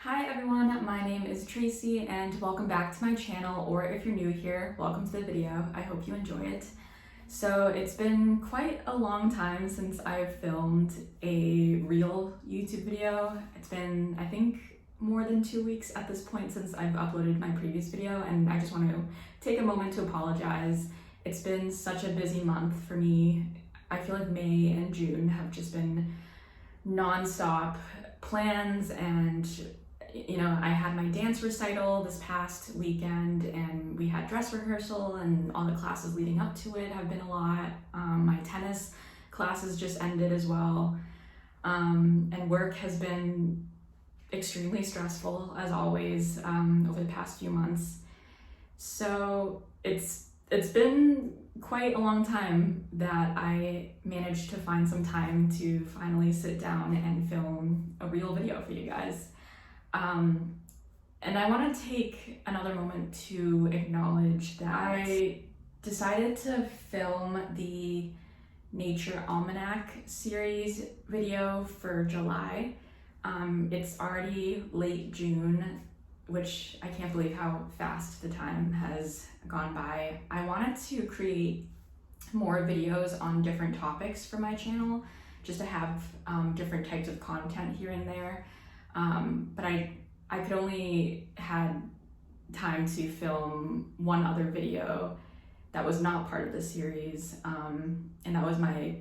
Hi everyone, my name is Tracy and welcome back to my channel, or if you're new here, welcome to the video. I hope you enjoy it. So it's been quite a long time since I've filmed a real YouTube video. It's been, I think, more than 2 weeks at this point since I've uploaded my previous video, and I just want to take a moment to apologize. It's been such a busy month for me. I feel like May and June have just been non-stop plans, and I had my dance recital this past weekend and we had dress rehearsal, and all the classes leading up to it have been a lot. My tennis classes just ended as well. And work has been extremely stressful as always over the past few months. So it's been quite a long time that I managed to find some time to finally sit down and film a real video for you guys. And I want to take another moment to acknowledge that I decided to film the Nature Almanac series video for July. It's already late June, which I can't believe how fast the time has gone by. I wanted to create more videos on different topics for my channel, just to have different types of content here and there. But I could only had time to film one other video that was not part of the series, and that was my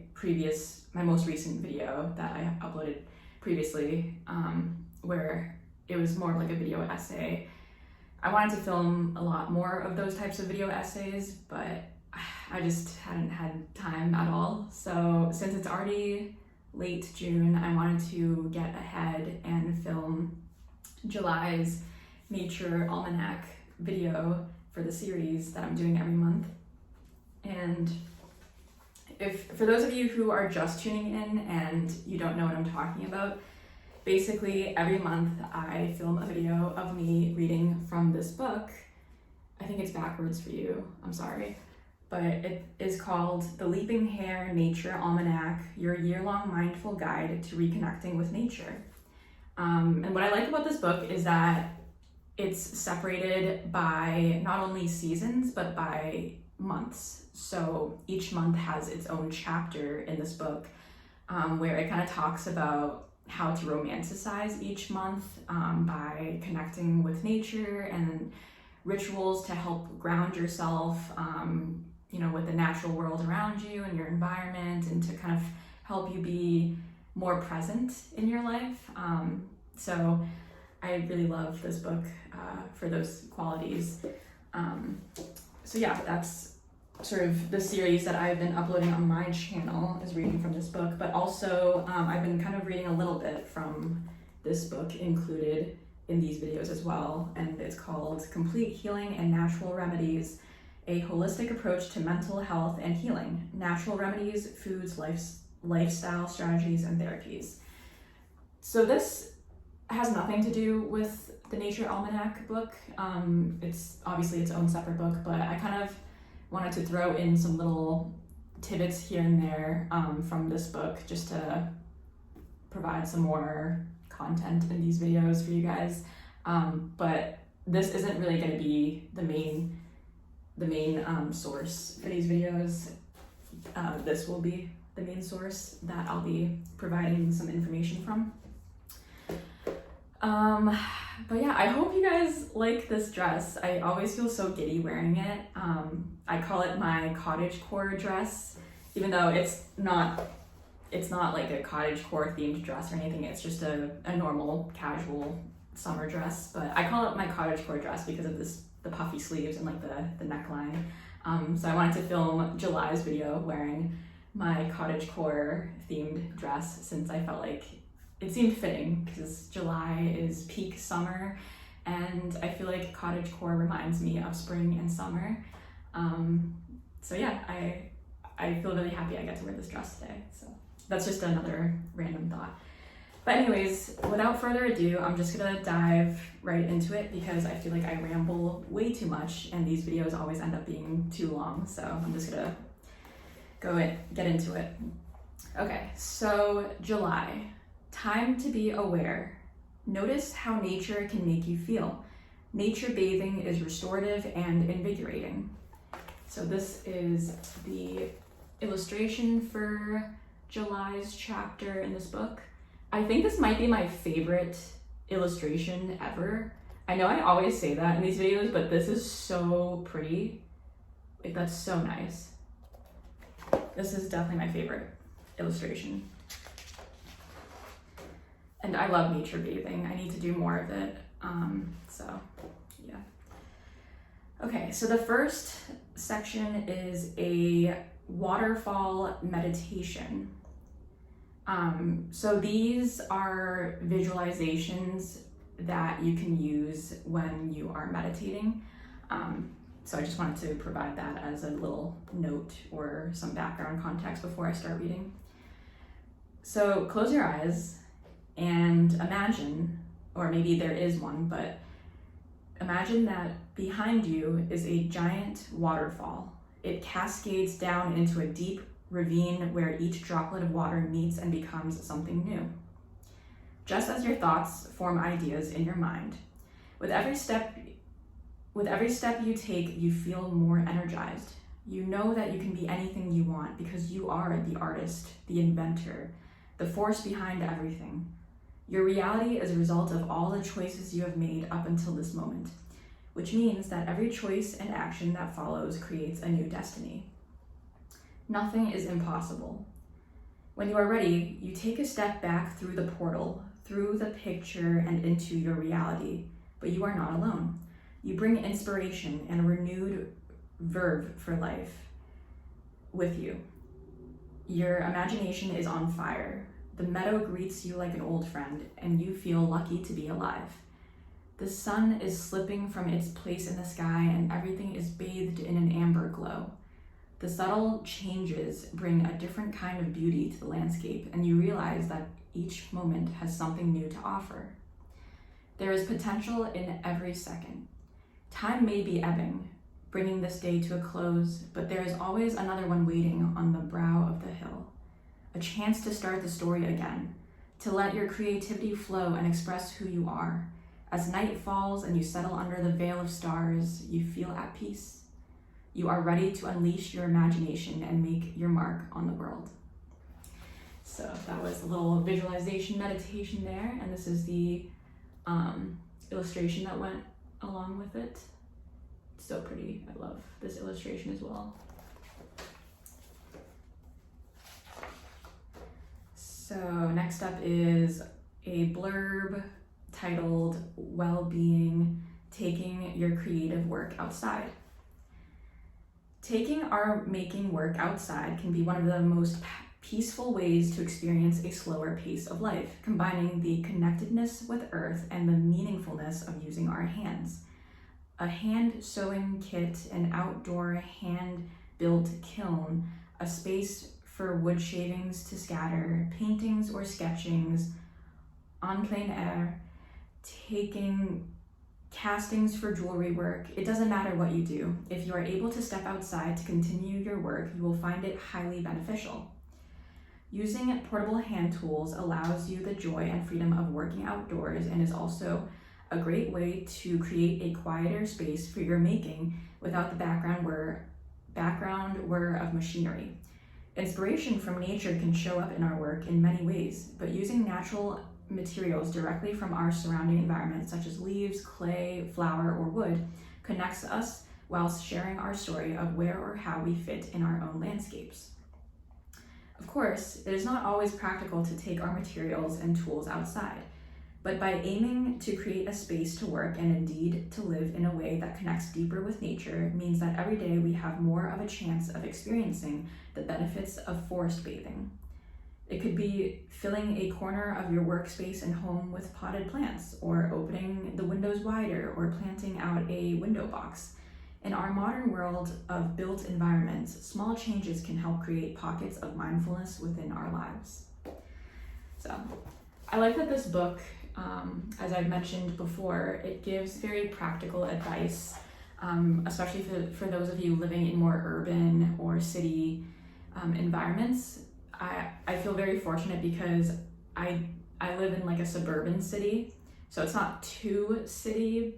most recent video that I uploaded previously, where it was more like a video essay. I wanted to film a lot more of those types of video essays, but I just hadn't had time at all. So since it's already late June, I wanted to get ahead and film July's Nature Almanac video for the series that I'm doing every month. And for those of you who are just tuning in and you don't know what I'm talking about, basically every month I film a video of me reading from this book. I think it's backwards for you, I'm sorry. But it is called The Leaping Hare Nature Almanac, your year-long mindful guide to reconnecting with nature. And what I like about this book is that it's separated by not only seasons, but by months. So each month has its own chapter in this book, where it kind of talks about how to romanticize each month by connecting with nature and rituals to help ground yourself, with the natural world around you and your environment, and to kind of help you be more present in your life. So I really love this book for those qualities. So yeah, that's sort of the series that I've been uploading on my channel, is reading from this book, but also I've been kind of reading a little bit from this book included in these videos as well, and it's called Complete Healing and Natural Remedies, a holistic approach to mental health and healing, natural remedies, foods, lifestyle strategies, and therapies. So this has nothing to do with the Nature Almanac book. It's obviously its own separate book, but I kind of wanted to throw in some little tidbits here and there from this book, just to provide some more content in these videos for you guys. But this isn't really going to be the main source for these videos. This will be the main source that I'll be providing some information from. But yeah, I hope you guys like this dress. I always feel so giddy wearing it. I call it my cottagecore dress, even though it's not like a cottagecore themed dress or anything. It's just a normal casual summer dress, but I call it my cottagecore dress because of the puffy sleeves and like the neckline. So I wanted to film July's video wearing my cottagecore themed dress, since I felt like it seemed fitting, because July is peak summer and I feel like cottagecore reminds me of spring and summer. So yeah, I feel really happy I get to wear this dress today. So that's just another random thought. But anyways, without further ado, I'm just gonna dive right into it, because I feel like I ramble way too much and these videos always end up being too long. So I'm just gonna get into it. Okay, so July, time to be aware, Notice how nature can make you feel. Nature bathing is restorative and invigorating. So this is the illustration for July's chapter in this book. I think this might be my favorite illustration ever. I know I always say that in these videos, but this is so pretty. Like, that's so nice. This is definitely my favorite illustration. And I love nature bathing. I need to do more of it. So yeah. Okay, so the first section is a waterfall meditation. So these are visualizations that you can use when you are meditating. So I just wanted to provide that as a little note or some background context before I start reading. So close your eyes and imagine, or maybe there is one, but imagine that behind you is a giant waterfall. It cascades down into a deep ravine where each droplet of water meets and becomes something new. Just as your thoughts form ideas in your mind, with every step you take, you feel more energized. You know that you can be anything you want because you are the artist, the inventor, the force behind everything. Your reality is a result of all the choices you have made up until this moment, which means that every choice and action that follows creates a new destiny. Nothing is impossible. When you are ready, you take a step back through the portal, through the picture and into your reality, but you are not alone. You bring inspiration and a renewed verve for life with you. Your imagination is on fire. The meadow greets you like an old friend, and you feel lucky to be alive. The sun is slipping from its place in the sky, and everything is bathed in an amber glow. The subtle changes bring a different kind of beauty to the landscape, and you realize that each moment has something new to offer. There is potential in every second. Time may be ebbing, bringing this day to a close, but there is always another one waiting on the brow of the hill. A chance to start the story again, to let your creativity flow and express who you are. As night falls and you settle under the veil of stars, you feel at peace. You are ready to unleash your imagination and make your mark on the world. So that was a little visualization meditation there, and this is the illustration that went along with it. It's so pretty. I love this illustration as well. So next up is a blurb titled Well-Being, Taking Your Creative Work Outside. Taking our making work outside can be one of the most peaceful ways to experience a slower pace of life, combining the connectedness with earth and the meaningfulness of using our hands. A hand sewing kit, an outdoor hand-built kiln, a space for wood shavings to scatter, paintings or sketchings en plein air, castings for jewelry work. It doesn't matter what you do. If you are able to step outside to continue your work, you will find it highly beneficial. Using portable hand tools allows you the joy and freedom of working outdoors and is also a great way to create a quieter space for your making without the background whir of machinery. Inspiration from nature can show up in our work in many ways, but using natural materials directly from our surrounding environment, such as leaves, clay, flour, or wood, connects us whilst sharing our story of where or how we fit in our own landscapes. Of course, it is not always practical to take our materials and tools outside, but by aiming to create a space to work and indeed to live in a way that connects deeper with nature means that every day we have more of a chance of experiencing the benefits of forest bathing. It could be filling a corner of your workspace and home with potted plants, or opening the windows wider, or planting out a window box. In our modern world of built environments, small changes can help create pockets of mindfulness within our lives. So, I like that this book, as I've mentioned before, it gives very practical advice, especially for those of you living in more urban or city environments. I feel very fortunate because I live in like a suburban city, So it's not too city,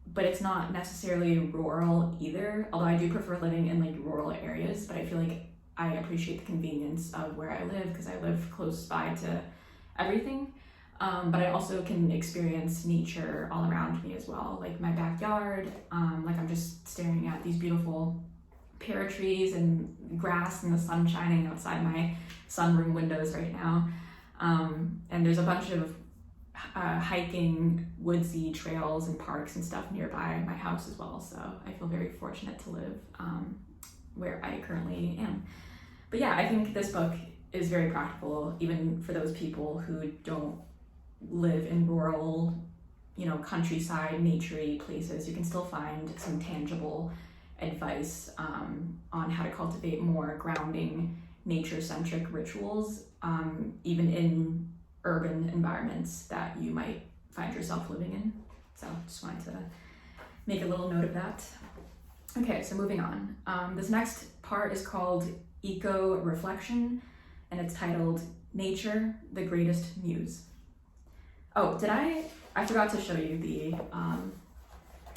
but it's not necessarily rural either. Although I do prefer living in like rural areas, but I feel like I appreciate the convenience of where I live because I live close by to everything. But I also can experience nature all around me as well, like my backyard. Like I'm just staring at these beautiful pear trees and grass and the sun shining outside my sunroom windows right now. And there's a bunch of hiking, woodsy trails and parks and stuff nearby my house as well. So I feel very fortunate to live where I currently am. But yeah, I think this book is very practical, even for those people who don't live in rural, countryside, naturey places. You can still find some tangible advice on how to cultivate more grounding, nature-centric rituals, even in urban environments that you might find yourself living in. So just wanted to make a little note of that. Okay, so moving on. This next part is called Eco-Reflection, and it's titled Nature, the Greatest Muse. Oh, I forgot to show you the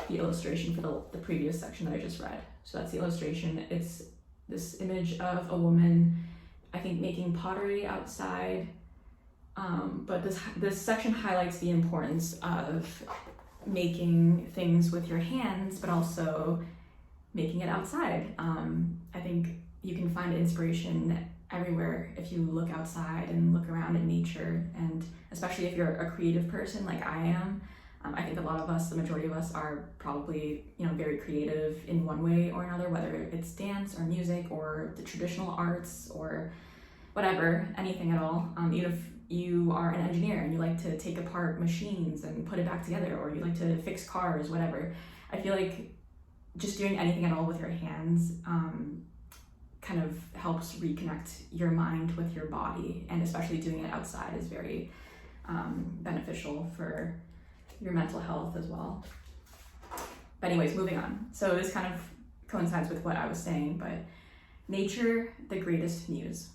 illustration for the previous section that I just read. So that's the illustration. It's this image of a woman, I think, making pottery outside. But this section highlights the importance of making things with your hands, but also making it outside. I think you can find inspiration everywhere if you look outside and look around in nature, and especially if you're a creative person like I am. I think a lot of us, the majority of us, are probably very creative in one way or another, whether it's dance or music or the traditional arts or whatever, anything at all. Even if you are an engineer and you like to take apart machines and put it back together, or you like to fix cars, whatever. I feel like just doing anything at all with your hands kind of helps reconnect your mind with your body, and especially doing it outside is very beneficial for your mental health as well. But anyways, moving on. So this kind of coincides with what I was saying, but nature, the greatest muse.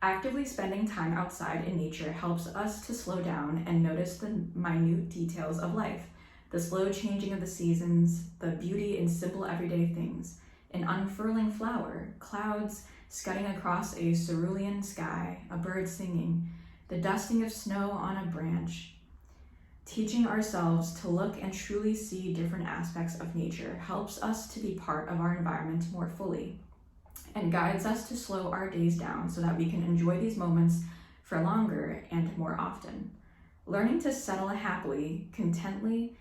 Actively spending time outside in nature helps us to slow down and notice the minute details of life, the slow changing of the seasons, the beauty in simple everyday things, an unfurling flower, clouds scudding across a cerulean sky, a bird singing, the dusting of snow on a branch. Teaching ourselves to look and truly see different aspects of nature helps us to be part of our environment more fully, and guides us to slow our days down so that we can enjoy these moments for longer and more often. Learning to settle happily, contently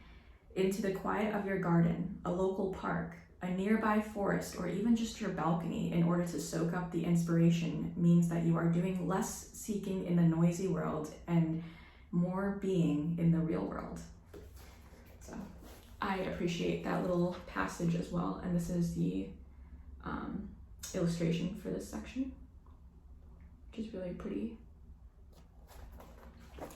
into the quiet of your garden, a local park, a nearby forest, or even just your balcony in order to soak up the inspiration means that you are doing less seeking in the noisy world and more being in the real world. So I appreciate that little passage as well, and this is the illustration for this section, which is really pretty.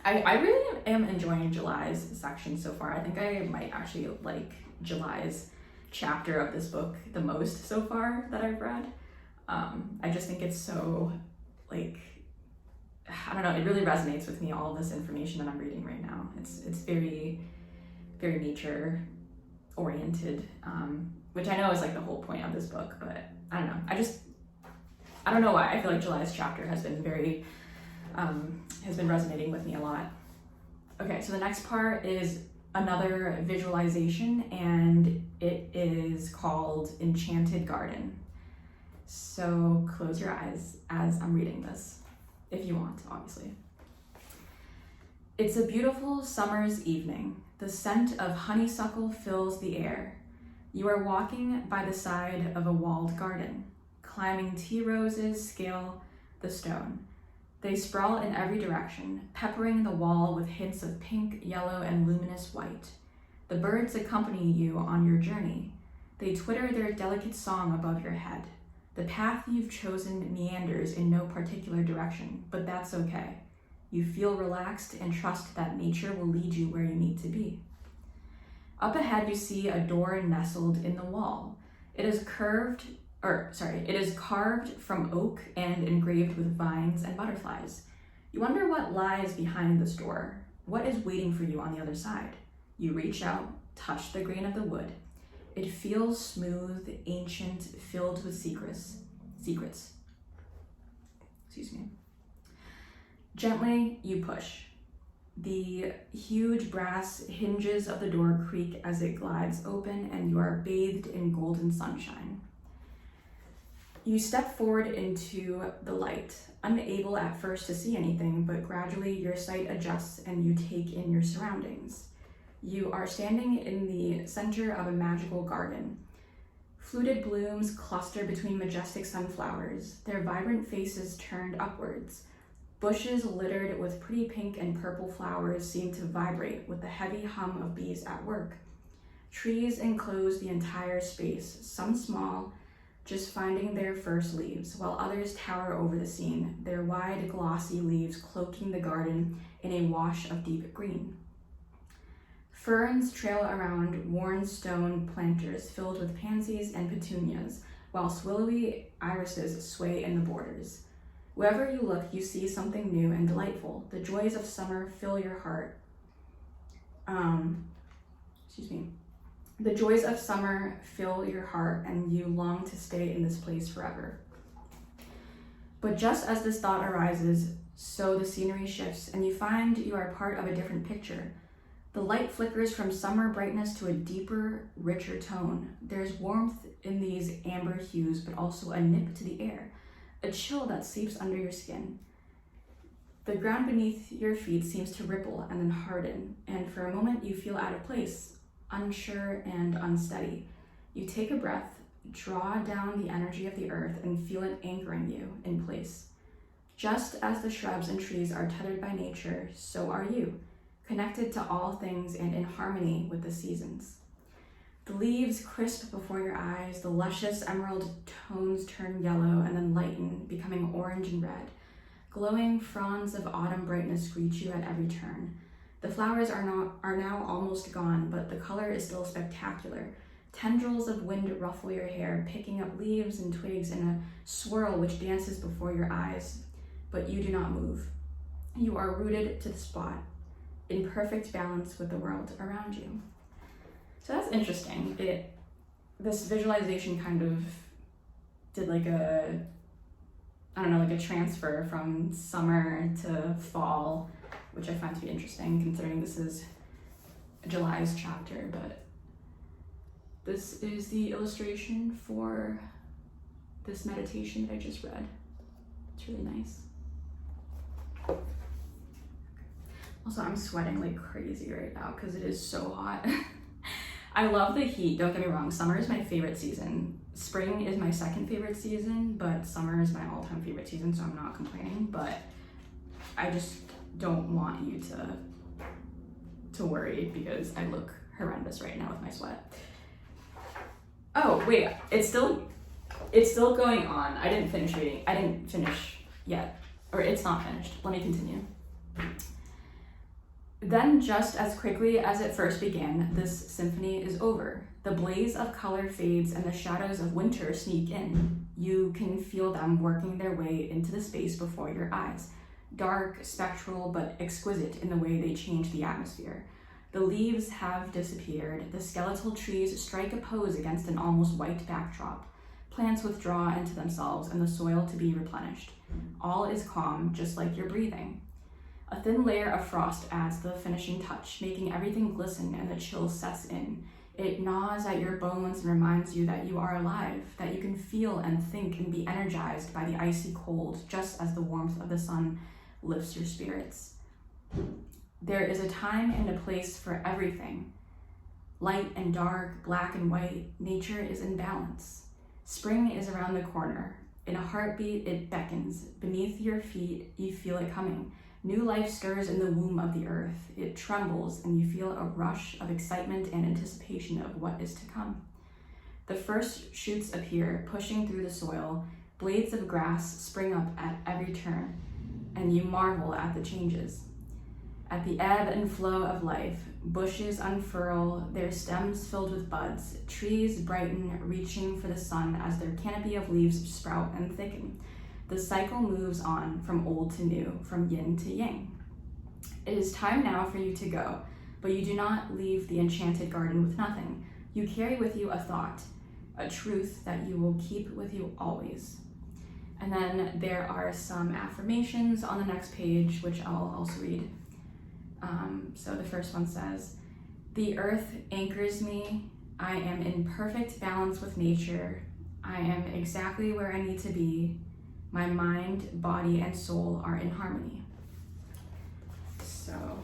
I really am enjoying July's section so far. I think I might actually like July's chapter of this book the most so far that I've read. I just think it's so, I don't know, it really resonates with me, all this information that I'm reading right now. It's very, very nature oriented, which I know is the whole point of this book, but I don't know. I don't know why. I feel like July's chapter has been resonating with me a lot. Okay, so the next part is another visualization, and it is called Enchanted Garden. So close your eyes as I'm reading this, if you want, obviously. It's a beautiful summer's evening. The scent of honeysuckle fills the air. You are walking by the side of a walled garden. Climbing tea roses scale the stone. They sprawl in every direction, peppering the wall with hints of pink, yellow, and luminous white. The birds accompany you on your journey. They twitter their delicate song above your head. The path you've chosen meanders in no particular direction, but that's okay. You feel relaxed and trust that nature will lead you where you need to be. Up ahead, you see a door nestled in the wall. It is carved from oak and engraved with vines and butterflies. You wonder what lies behind this door. What is waiting for you on the other side? You reach out, touch the grain of the wood. It feels smooth, ancient, filled with secrets. Excuse me. Gently, you push. The huge brass hinges of the door creak as it glides open, and you are bathed in golden sunshine. You step forward into the light, unable at first to see anything, but gradually your sight adjusts and you take in your surroundings. You are standing in the center of a magical garden. Fluted blooms cluster between majestic sunflowers, their vibrant faces turned upwards. Bushes littered with pretty pink and purple flowers seem to vibrate with the heavy hum of bees at work. Trees enclose the entire space, some small, just finding their first leaves, while others tower over the scene, their wide, glossy leaves cloaking the garden in a wash of deep green. Ferns trail around worn stone planters filled with pansies and petunias, while willowy irises sway in the borders. Wherever you look, you see something new and delightful. The joys of summer fill your heart. The joys of summer fill your heart, and you long to stay in this place forever. But just as this thought arises, so the scenery shifts, and you find you are part of a different picture. The light flickers from summer brightness to a deeper, richer tone. There's warmth in these amber hues, but also a nip to the air, a chill that seeps under your skin. The ground beneath your feet seems to ripple and then harden, and for a moment you feel out of place, unsure and unsteady. You take a breath, draw down the energy of the earth, and feel it anchoring you in place. Just as the shrubs and trees are tethered by nature, so are you, connected to all things and in harmony with the seasons. The leaves crisp before your eyes, the luscious emerald tones turn yellow and then lighten, becoming orange and red. Glowing fronds of autumn brightness greet you at every turn. The flowers are now almost gone, but the color is still spectacular. Tendrils of wind ruffle your hair, picking up leaves and twigs in a swirl which dances before your eyes, but you do not move. You are rooted to the spot, in perfect balance with the world around you. So that's interesting. This visualization kind of did like a transfer from summer to fall, which I find to be interesting considering this is July's chapter, but this is the illustration for this meditation that I just read. It's really nice. Also, I'm sweating like crazy right now because it is so hot. I love the heat, don't get me wrong. Summer is my favorite season. Spring is my second favorite season, but summer is my all-time favorite season, so I'm not complaining, but I just don't want you to worry because I look horrendous right now with my sweat. Oh, wait, it's still going on. I didn't finish reading. I didn't finish yet, or it's not finished. Let me continue. Then, just as quickly as it first began, this symphony is over. The blaze of color fades and the shadows of winter sneak in. You can feel them working their way into the space before your eyes. Dark, spectral, but exquisite in the way they change the atmosphere. The leaves have disappeared. The skeletal trees strike a pose against an almost white backdrop. Plants withdraw into themselves and the soil to be replenished. All is calm, just like your breathing. A thin layer of frost adds the finishing touch, making everything glisten and the chill sets in. It gnaws at your bones and reminds you that you are alive, that you can feel and think and be energized by the icy cold, just as the warmth of the sun lifts your spirits. There is a time and a place for everything. Light and dark, black and white, nature is in balance. Spring is around the corner. In a heartbeat, it beckons. Beneath your feet, you feel it coming. New life stirs in the womb of the earth. It trembles, and you feel a rush of excitement and anticipation of what is to come. The first shoots appear, pushing through the soil. Blades of grass spring up at every turn, and you marvel at the changes. At the ebb and flow of life, bushes unfurl, their stems filled with buds. Trees brighten, reaching for the sun as their canopy of leaves sprout and thicken. The cycle moves on from old to new, from yin to yang. It is time now for you to go, but you do not leave the enchanted garden with nothing. You carry with you a thought, a truth that you will keep with you always. And then there are some affirmations on the next page, which I'll also read. So the first one says, "The earth anchors me. I am in perfect balance with nature. I am exactly where I need to be. My mind, body, and soul are in harmony." So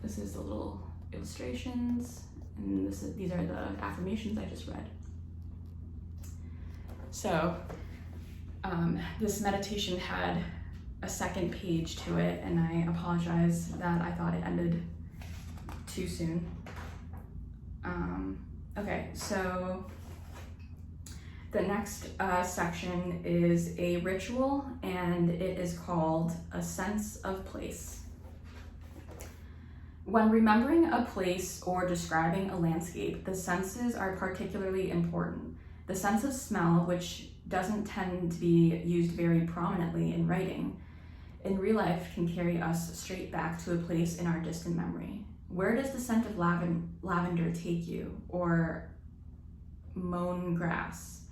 this is the little illustrations, and these are the affirmations I just read. So this meditation had a second page to it, and I apologize that I thought it ended too soon. Okay, so the next section is a ritual, and it is called A Sense of Place. When remembering a place or describing a landscape, the senses are particularly important. The sense of smell, which doesn't tend to be used very prominently in writing, in real life can carry us straight back to a place in our distant memory. Where does the scent of lavender take you, or mown grass,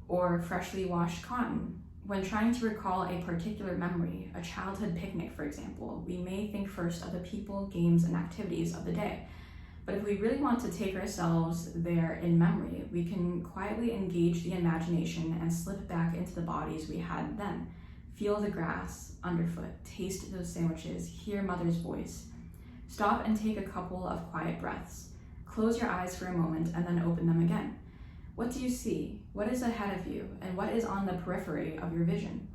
or freshly washed cotton? When trying to recall a particular memory, a childhood picnic, for example, we may think first of the people, games, and activities of the day. But if we really want to take ourselves there in memory, we can quietly engage the imagination and slip back into the bodies we had then. Feel the grass underfoot, taste those sandwiches, hear mother's voice. Stop and take a couple of quiet breaths. Close your eyes for a moment and then open them again. What do you see? What is ahead of you? And what is on the periphery of your vision?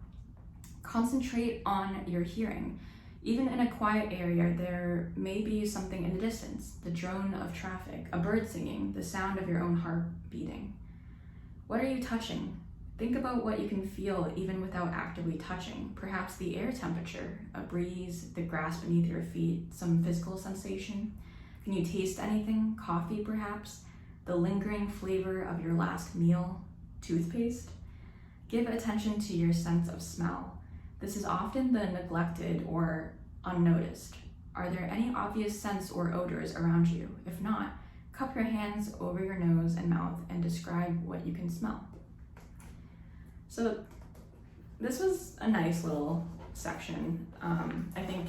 Concentrate on your hearing. Even in a quiet area, there may be something in the distance, the drone of traffic, a bird singing, the sound of your own heart beating. What are you touching? Think about what you can feel even without actively touching. Perhaps the air temperature, a breeze, the grass beneath your feet, some physical sensation. Can you taste anything? Coffee, perhaps? The lingering flavor of your last meal? Toothpaste? Give attention to your sense of smell. This is often the neglected or unnoticed. Are there any obvious scents or odors around you? If not, cup your hands over your nose and mouth and describe what you can smell. So this was a nice little section. I think,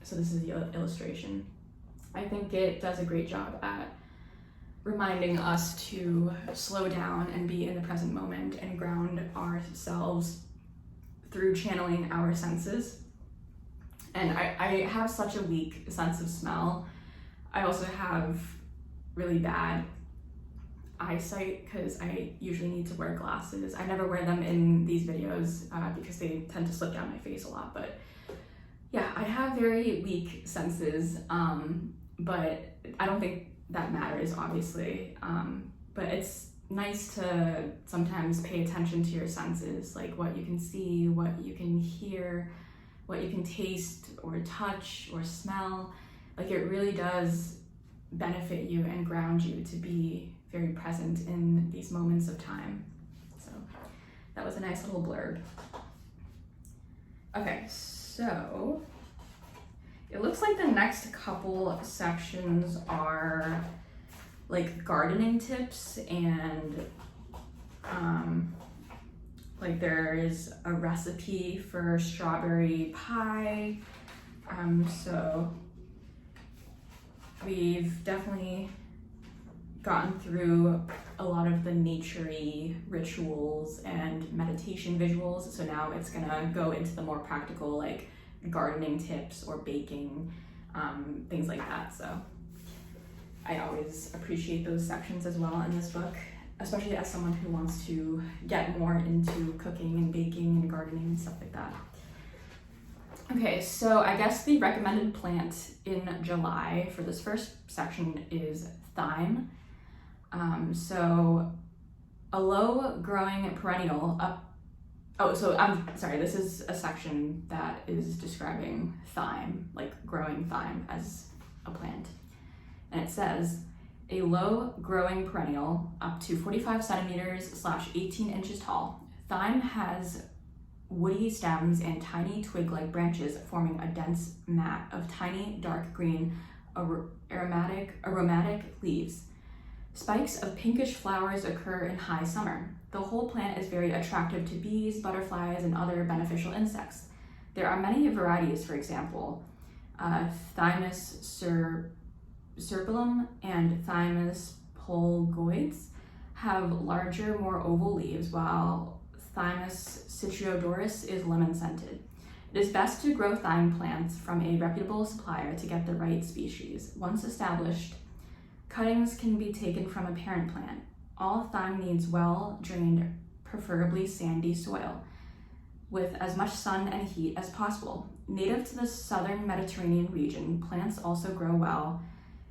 so this is the illustration. I think it does a great job at reminding us to slow down and be in the present moment and ground ourselves through channeling our senses. And I have such a weak sense of smell. I also have really bad eyesight because I usually need to wear glasses. I never wear them in these videos because they tend to slip down my face a lot, but yeah, I have very weak senses, but I don't think that matters, obviously, but it's nice to sometimes pay attention to your senses, like what you can see, what you can hear, what you can taste or touch or smell. Like, it really does benefit you and ground you to be very present in these moments of time. So that was a nice little blurb. Okay, so it looks like the next couple of sections are like gardening tips, and like there is a recipe for strawberry pie. So we've definitely gotten through a lot of the nature-y rituals and meditation visuals. So now it's gonna go into the more practical, like gardening tips or baking, things like that. So I always appreciate those sections as well in this book, especially as someone who wants to get more into cooking and baking and gardening and stuff like that. Okay, so I guess the recommended plant in July for this first section is thyme. So a low growing perennial this is a section that is describing thyme, like growing thyme as a plant. And it says, a low growing perennial up to 45 centimeters / 18 inches tall. Thyme has woody stems and tiny twig-like branches forming a dense mat of tiny dark green aromatic leaves. Spikes of pinkish flowers occur in high summer. The whole plant is very attractive to bees, butterflies, and other beneficial insects. There are many varieties, for example, Thymus serpulum and Thymus polgoides have larger, more oval leaves, while Thymus citriodorus is lemon-scented. It is best to grow thyme plants from a reputable supplier to get the right species. Once established, cuttings can be taken from a parent plant. All thyme needs well-drained, preferably sandy soil, with as much sun and heat as possible. Native to the southern Mediterranean region, plants also grow well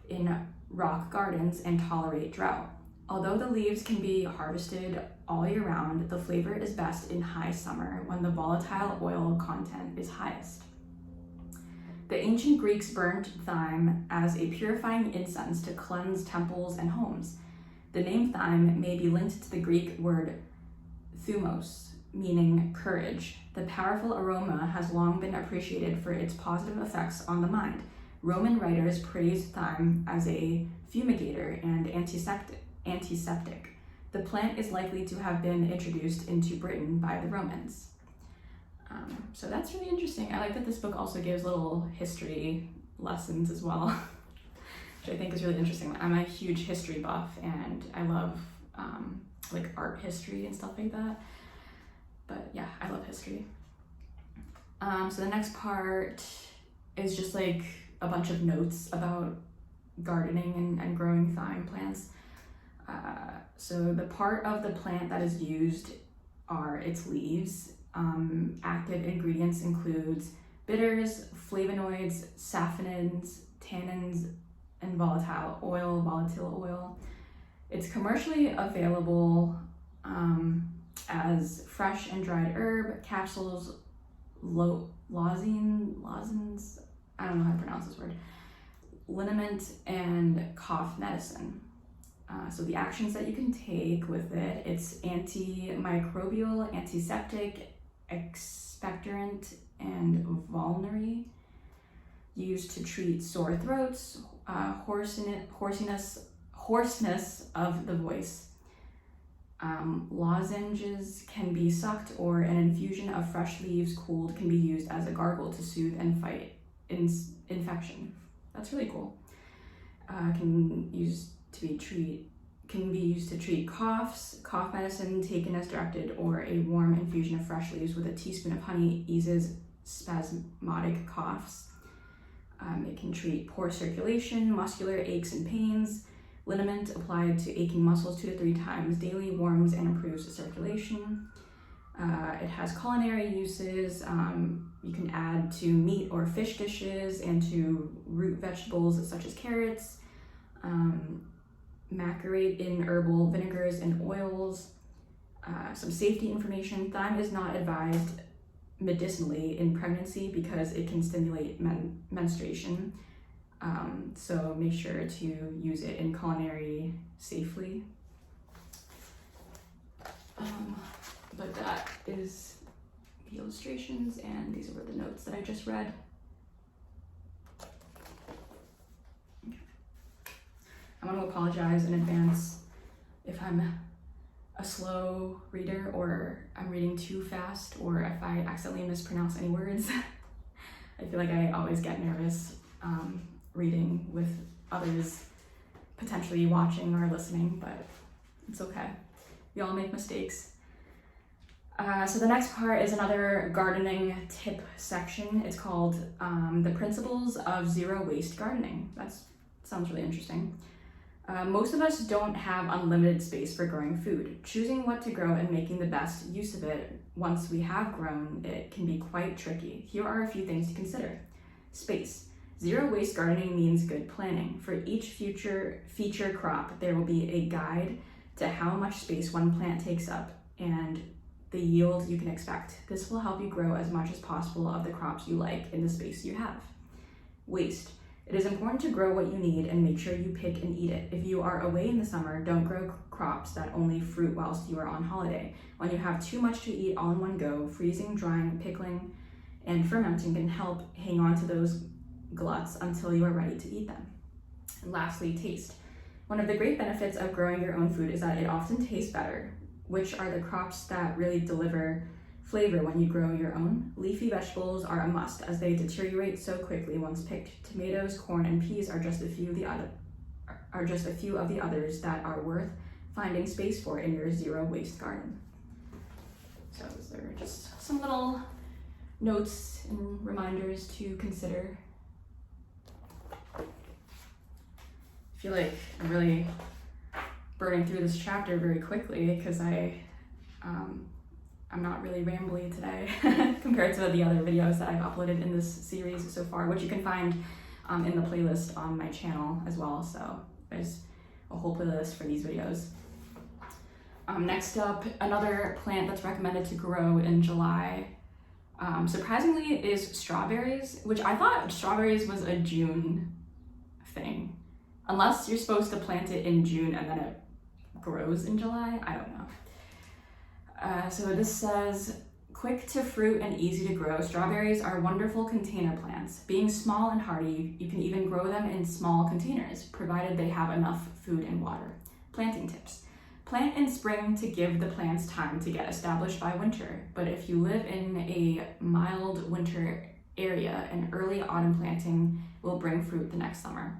in rock gardens and tolerate drought. Although the leaves can be harvested all year round, the flavor is best in high summer when the volatile oil content is highest. The ancient Greeks burnt thyme as a purifying incense to cleanse temples and homes. The name thyme may be linked to the Greek word thumos, meaning courage. The powerful aroma has long been appreciated for its positive effects on the mind. Roman writers praised thyme as a fumigator and antiseptic. The plant is likely to have been introduced into Britain by the Romans. So that's really interesting. I like that this book also gives little history lessons as well, which I think is really interesting. I'm a huge history buff and I love like art history and stuff like that. But yeah, I love history. So the next part is just like a bunch of notes about gardening and growing thyme plants. So the part of the plant that is used are its leaves. Active ingredients includes bitters, flavonoids, saponins, tannins, and volatile oil. It's commercially available as fresh and dried herb, capsules, lozins, I don't know how to pronounce this word, liniment, and cough medicine. So the actions that you can take with it, it's antimicrobial, antiseptic, expectorant, and vulnerary, used to treat sore throats, hoarseness of the voice. Lozenges can be sucked, or an infusion of fresh leaves cooled can be used as a gargle to soothe and fight infection. That's really cool. Can be used to treat coughs. Cough medicine taken as directed, or a warm infusion of fresh leaves with a teaspoon of honey eases spasmodic coughs. It can treat poor circulation, muscular aches and pains. Liniment applied to aching muscles 2 to 3 times daily warms and improves the circulation. It has culinary uses. You can add to meat or fish dishes and to root vegetables such as carrots. Macerate in herbal vinegars and oils. Some safety information. Thyme is not advised medicinally in pregnancy because it can stimulate menstruation. So make sure to use it in culinary safely. But that is the illustrations, and these were the notes that I just read. I want to apologize in advance if I'm a slow reader, or I'm reading too fast, or if I accidentally mispronounce any words. I feel like I always get nervous reading with others potentially watching or listening, but it's okay. We all make mistakes. So the next part is another gardening tip section. It's called The Principles of Zero Waste Gardening. That sounds really interesting. Most of us don't have unlimited space for growing food. Choosing what to grow and making the best use of it once we have grown it can be quite tricky. Here are a few things to consider. Space. Zero waste gardening means good planning. For each future feature crop, there will be a guide to how much space one plant takes up and the yield you can expect. This will help you grow as much as possible of the crops you like in the space you have. Waste. It is important to grow what you need and make sure you pick and eat it. If you are away in the summer, don't grow crops that only fruit whilst you are on holiday. When you have too much to eat all in one go, freezing, drying, pickling, and fermenting can help hang on to those gluts until you are ready to eat them. And lastly, taste. One of the great benefits of growing your own food is that it often tastes better, which are the crops that really deliver flavor when you grow your own. Leafy vegetables are a must as they deteriorate so quickly once picked. Tomatoes, corn, and peas are just a few of the others that are worth finding space for in your zero waste garden. So those are just some little notes and reminders to consider. I feel like I'm really burning through this chapter very quickly because I'm not really rambly today compared to the other videos that I've uploaded in this series so far, which you can find in the playlist on my channel as well. So there's a whole playlist for these videos. Next up, another plant that's recommended to grow in July, surprisingly, is strawberries, which I thought strawberries was a June thing. Unless you're supposed to plant it in June and then it grows in July, I don't know. So this says, quick to fruit and easy to grow, strawberries are wonderful container plants. Being small and hardy, you can even grow them in small containers, provided they have enough food and water. Planting tips. Plant in spring to give the plants time to get established by winter, but if you live in a mild winter area, an early autumn planting will bring fruit the next summer.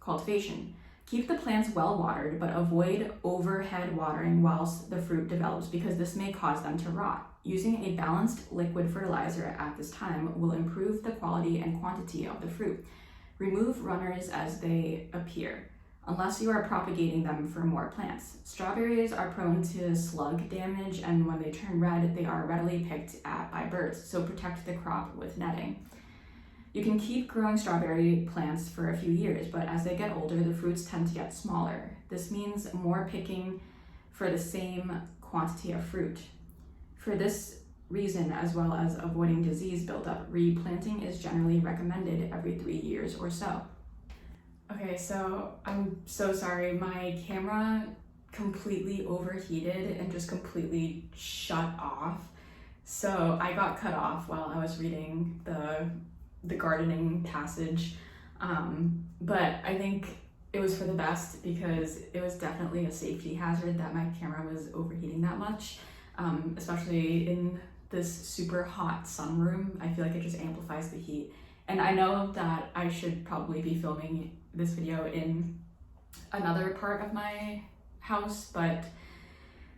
Cultivation. Keep the plants well watered, but avoid overhead watering whilst the fruit develops because this may cause them to rot. Using a balanced liquid fertilizer at this time will improve the quality and quantity of the fruit. Remove runners as they appear, unless you are propagating them for more plants. Strawberries are prone to slug damage, and when they turn red, they are readily picked at by birds, so protect the crop with netting. You can keep growing strawberry plants for a few years, but as they get older, the fruits tend to get smaller. This means more picking for the same quantity of fruit. For this reason, as well as avoiding disease buildup, replanting is generally recommended every 3 years or so. Okay, so I'm so sorry. My camera completely overheated and just completely shut off. So I got cut off while I was reading the gardening passage. But I think it was for the best because it was definitely a safety hazard that my camera was overheating that much, especially in this super hot sunroom. I feel like it just amplifies the heat. And I know that I should probably be filming this video in another part of my house, but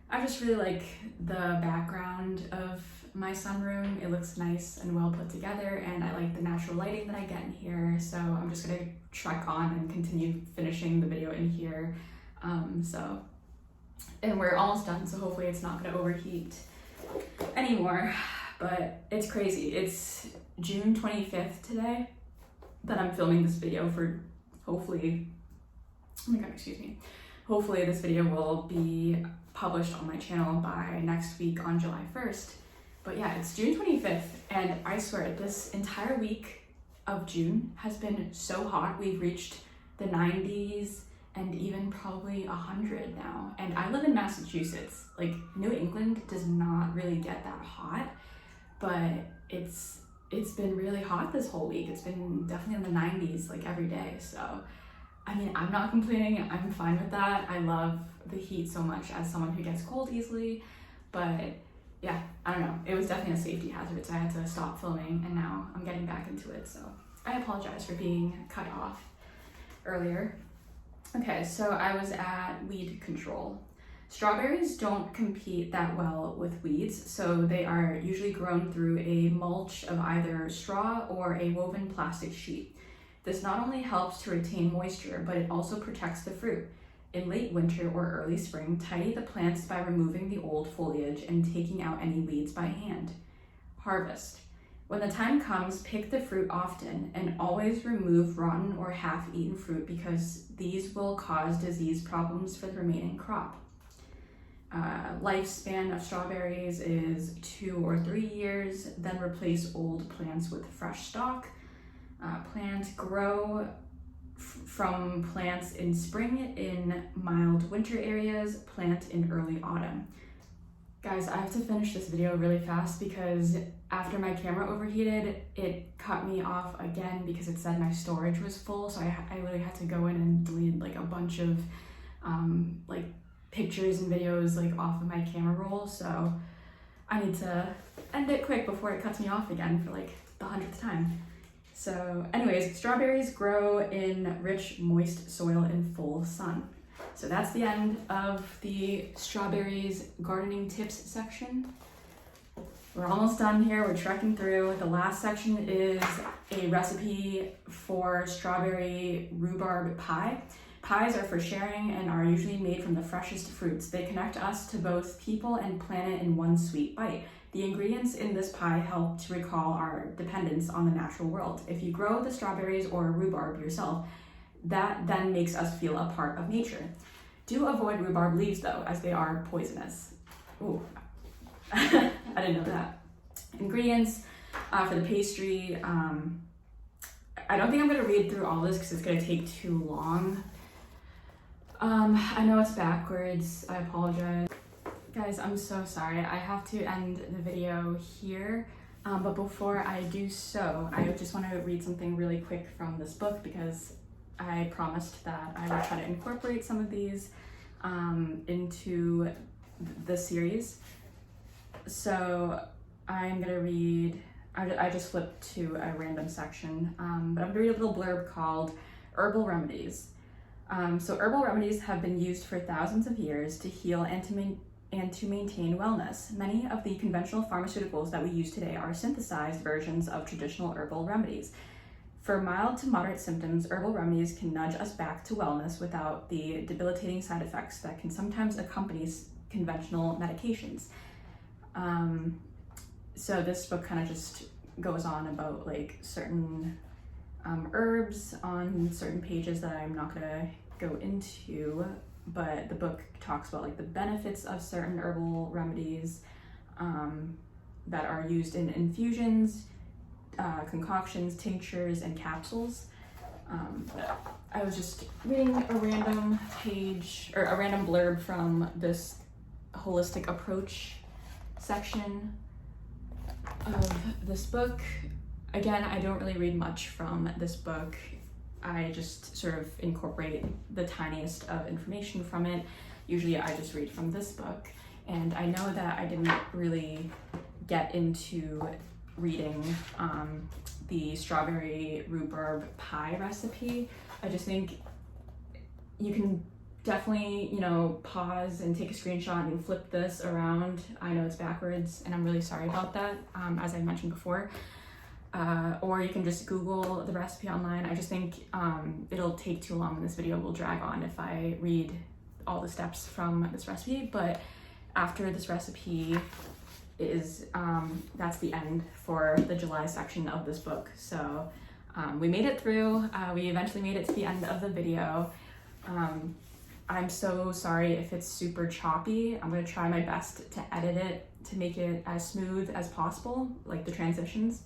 I just really like the background of my sunroom. It looks nice and well put together, and I like the natural lighting that I get in here, so I'm just gonna trek on and continue finishing the video in here. And we're almost done, so hopefully it's not gonna overheat anymore, but it's crazy. It's June 25th today that I'm filming this video for hopefully, oh my god, excuse me. Hopefully this video will be published on my channel by next week on July 1st. But yeah, it's June 25th, and I swear this entire week of June has been so hot. We've reached the 90s and even probably 100 now. And I live in Massachusetts. Like, New England does not really get that hot, but it's been really hot this whole week. It's been definitely in the 90s like every day. So, I mean, I'm not complaining. I'm fine with that. I love the heat so much as someone who gets cold easily, but yeah, I don't know. It was definitely a safety hazard, so I had to stop filming, and now I'm getting back into it. So I apologize for being cut off earlier. Okay, so I was at weed control. Strawberries don't compete that well with weeds, so they are usually grown through a mulch of either straw or a woven plastic sheet. This not only helps to retain moisture, but it also protects the fruit. In late winter or early spring, tidy the plants by removing the old foliage and taking out any weeds by hand. Harvest. When the time comes, pick the fruit often and always remove rotten or half-eaten fruit because these will cause disease problems for the remaining crop. Lifespan of strawberries is 2 or 3 years, then replace old plants with fresh stock. Grow from plants in spring in mild winter areas, plant in early autumn. Guys, I have to finish this video really fast because after my camera overheated, it cut me off again because it said my storage was full. So I literally had to go in and delete like a bunch of like pictures and videos like off of my camera roll. So I need to end it quick before it cuts me off again for like the 100th time. So anyways, strawberries grow in rich, moist soil in full sun. So that's the end of the strawberries gardening tips section. We're almost done here, we're trekking through. The last section is a recipe for strawberry rhubarb pie. Pies are for sharing and are usually made from the freshest fruits. They connect us to both people and planet in one sweet bite. The ingredients in this pie help to recall our dependence on the natural world. If you grow the strawberries or rhubarb yourself, that then makes us feel a part of nature. Do avoid rhubarb leaves though, as they are poisonous. Ooh, I didn't know that. Ingredients for the pastry. I don't think I'm gonna read through all this because it's gonna take too long. I know it's backwards, I apologize. Guys, I'm so sorry. I have to end the video here, but before I do so, I just want to read something really quick from this book because I promised that I would try to incorporate some of these into the series. So I'm gonna read, I just flipped to a random section, but I'm gonna read a little blurb called Herbal Remedies. So herbal remedies have been used for thousands of years to heal and to maintain wellness. Many of the conventional pharmaceuticals that we use today are synthesized versions of traditional herbal remedies. For mild to moderate symptoms, herbal remedies can nudge us back to wellness without the debilitating side effects that can sometimes accompany conventional medications. So this book kind of just goes on about like certain herbs on certain pages that I'm not gonna go into, but the book talks about like the benefits of certain herbal remedies that are used in infusions, concoctions, tinctures, and capsules. I was just reading a random page or a random blurb from this holistic approach section of this book. Again, I don't really read much from this book. I just sort of incorporate the tiniest of information from it. Usually I just read from this book. And I know that I didn't really get into reading the strawberry rhubarb pie recipe. I just think you can definitely, you know, pause and take a screenshot and flip this around. I know it's backwards and I'm really sorry about that, as I mentioned before. Or you can just Google the recipe online. I just think it'll take too long and this video will drag on if I read all the steps from this recipe. But after this recipe is, that's the end for the July section of this book. So we made it through. We eventually made it to the end of the video. I'm so sorry if it's super choppy. I'm gonna try my best to edit it to make it as smooth as possible, like the transitions.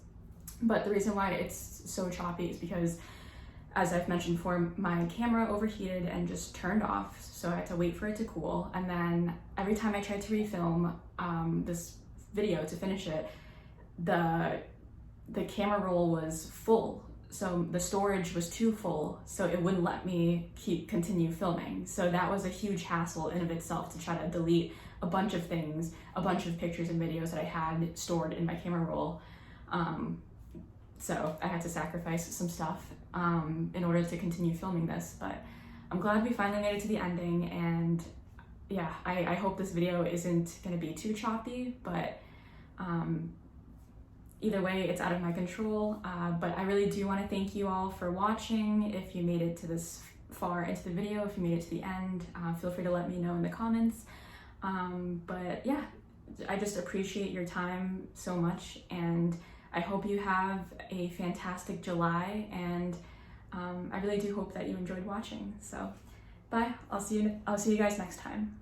But the reason why it's so choppy is because, as I've mentioned before, my camera overheated and just turned off, so I had to wait for it to cool. And then every time I tried to refilm this video to finish it, the camera roll was full. So the storage was too full, so it wouldn't let me continue filming. So that was a huge hassle in of itself to try to delete a bunch of things, a bunch of pictures and videos that I had stored in my camera roll. So I had to sacrifice some stuff in order to continue filming this, but I'm glad we finally made it to the ending. And yeah, I hope this video isn't gonna be too choppy, but either way, it's out of my control. But I really do want to thank you all for watching. If you made it to this far into the video, if you made it to the end, feel free to let me know in the comments. But yeah, I just appreciate your time so much, and I hope you have a fantastic July, and I really do hope that you enjoyed watching. So bye, I'll see you guys next time.